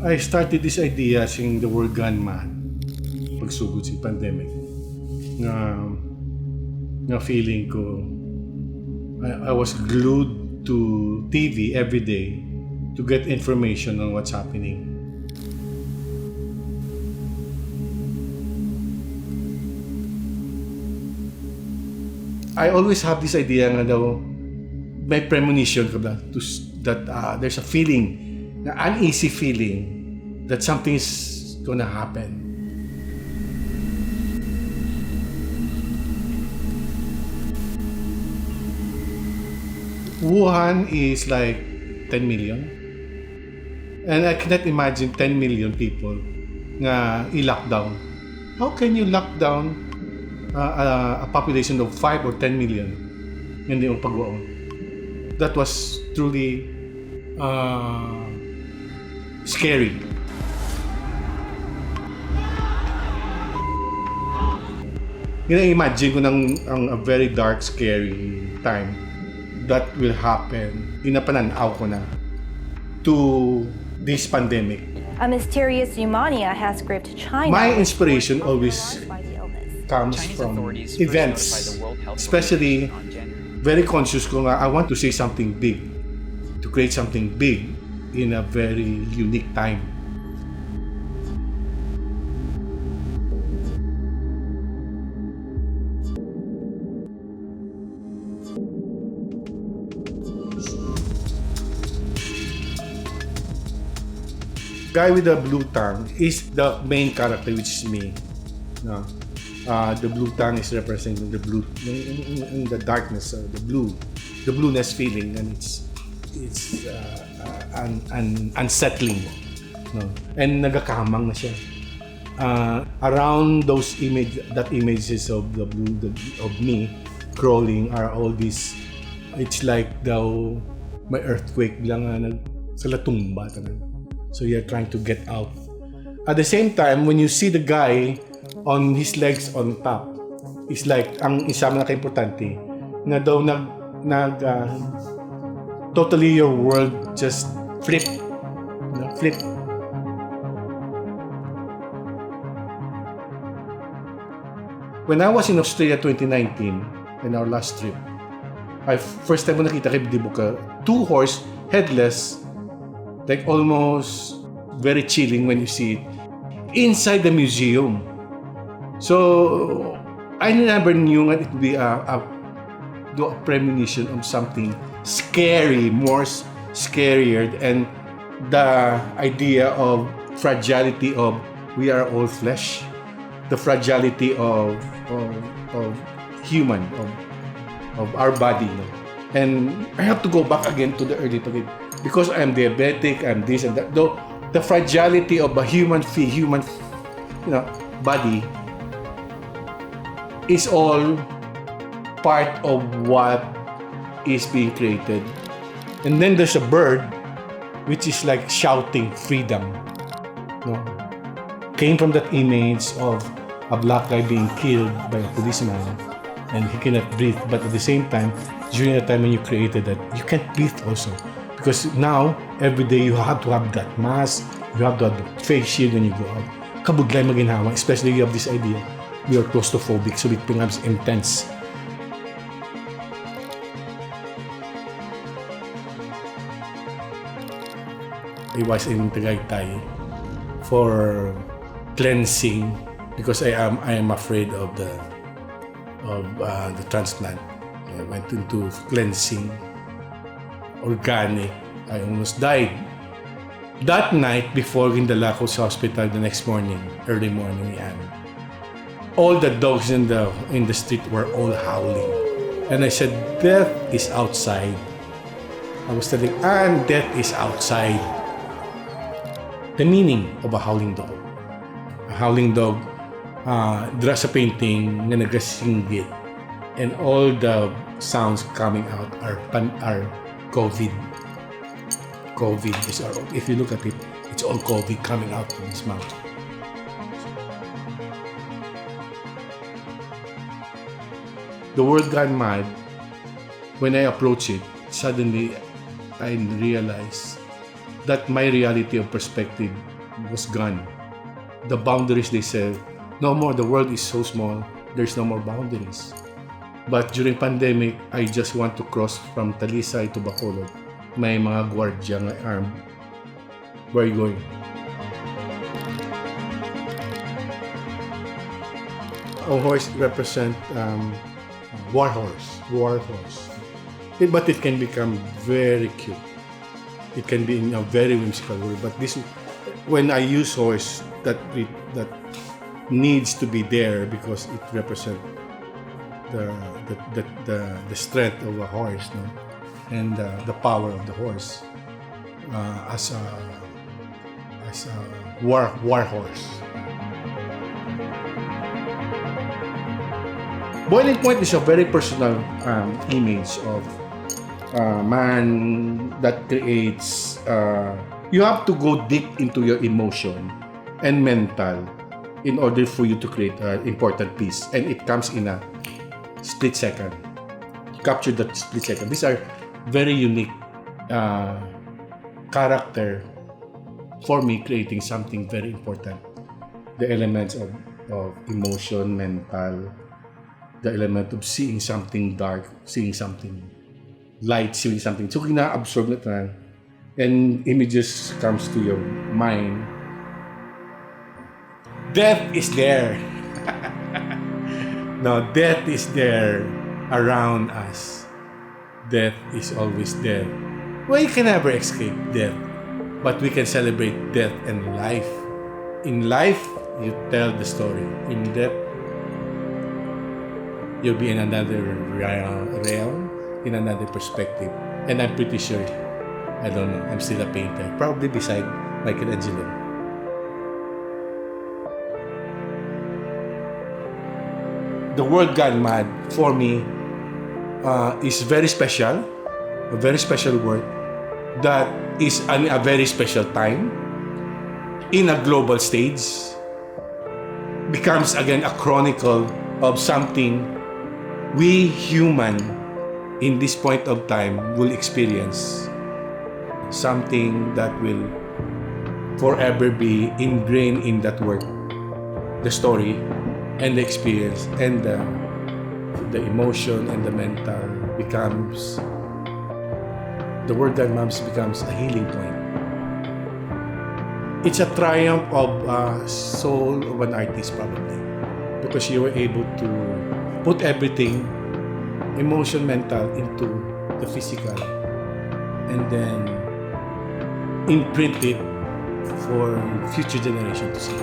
I started this idea since the world gone mad. Pagsugod si pandemic. Na feeling ko, I was glued to TV every day to get information on what's happening. I always have this idea nga daw, may premonition ka ba that there's a feeling, an uneasy feeling that something is gonna happen. Wuhan is like 10 million. And I cannot imagine 10 million people nga i-lockdown. How can you lock down a population of 5 or 10 million? Hindi yung pagwaon. That was truly scary. Ina-imagine ko a very dark, scary time that will happen. Inapananaw ko na to this pandemic. A mysterious pneumonia has gripped China. My inspiration always comes from events, especially very conscious ko nga I want to say something big, to create something big in a very unique time. Guy with the blue tongue is the main character, which is me. No. The blue tongue is representing the blue in the darkness, the blueness feeling, and it's unsettling. No. And nagakamang na siya. Around those images of the blue of me crawling are all these. It's like daw may earthquake bilang sa latumba talaga. So you're trying to get out. At the same time, when you see the guy on his legs on top, it's like, ang isa na ka-importante, na daw totally your world just flip. Flip. When I was in Australia 2019, in our last trip, first time ko nakita kay Dibuka, 2-horse, headless, like almost very chilling when you see it inside the museum. So I never knew that it would be a premonition of something scary, more scarier, and the idea of fragility of we are all flesh, the fragility of human, of our body. And I have to go back again to the early period. Because I'm diabetic, I'm this and that. Though the fragility of a human body is all part of what is being created. And then there's a bird which is like shouting freedom. No? Came from that image of a black guy being killed by a policeman and he cannot breathe. But at the same time, during the time when you created that, you can't breathe also. Because now, every day you have to have that mask, you have to have the face shield when you go out. Kabudlay maginhawa, especially you have this idea. We are claustrophobic, so it becomes intense. I was in Tagaytay for cleansing because I am afraid of the transplant. I went into cleansing. Organic. I almost died. That night, before gindala ko sa hospital the next morning, early morning yan, all the dogs in the street were all howling. And I said, death is outside. I was telling, death is outside. The meaning of a howling dog. A howling dog, dra sa painting na nagasinggit. And all the sounds coming out are COVID. COVID is all. If you look at it, it's all COVID coming out from his mouth. The world gone mad. When I approach it, suddenly I realize that my reality of perspective was gone. The boundaries, they said, no more, the world is so small, there's no more boundaries. But during pandemic, I just want to cross from Talisay to Bacolod. May mga gwardiya nga armed. Where are you going? A horse represent war horse. But it can become very cute. It can be in a very whimsical way. But this, when I use horse, that needs to be there because it represents the strength of a horse, no? And the power of the horse as a war horse. Boiling Point is a very personal image of man that creates. You have to go deep into your emotion and mental in order for you to create an important piece, and it comes in a split second. Capture that split second. These are very unique character for me, creating something very important. The elements of emotion, mental, the element of seeing something dark, seeing something light, seeing something. So, kina-absorb na tanan, and images comes to your mind. Death is there. No, death is there around us. Death is always there. Well, you can never escape death, but we can celebrate death and life. In life, you tell the story. In death, you'll be in another realm, in another perspective. And I'm pretty sure, I don't know, I'm still a painter. Probably beside Michelangelo. The word gone mad, for me, is very special. A very special word that is in a very special time, in a global stage, becomes again a chronicle of something we human in this point of time will experience, something that will forever be ingrained in that work, the story and the experience, and the emotion and the mental becomes, the word that moms becomes a healing point. It's a triumph of soul of an artist, probably, because you were able to put everything, emotion, mental, into the physical, and then imprint it for future generation to see.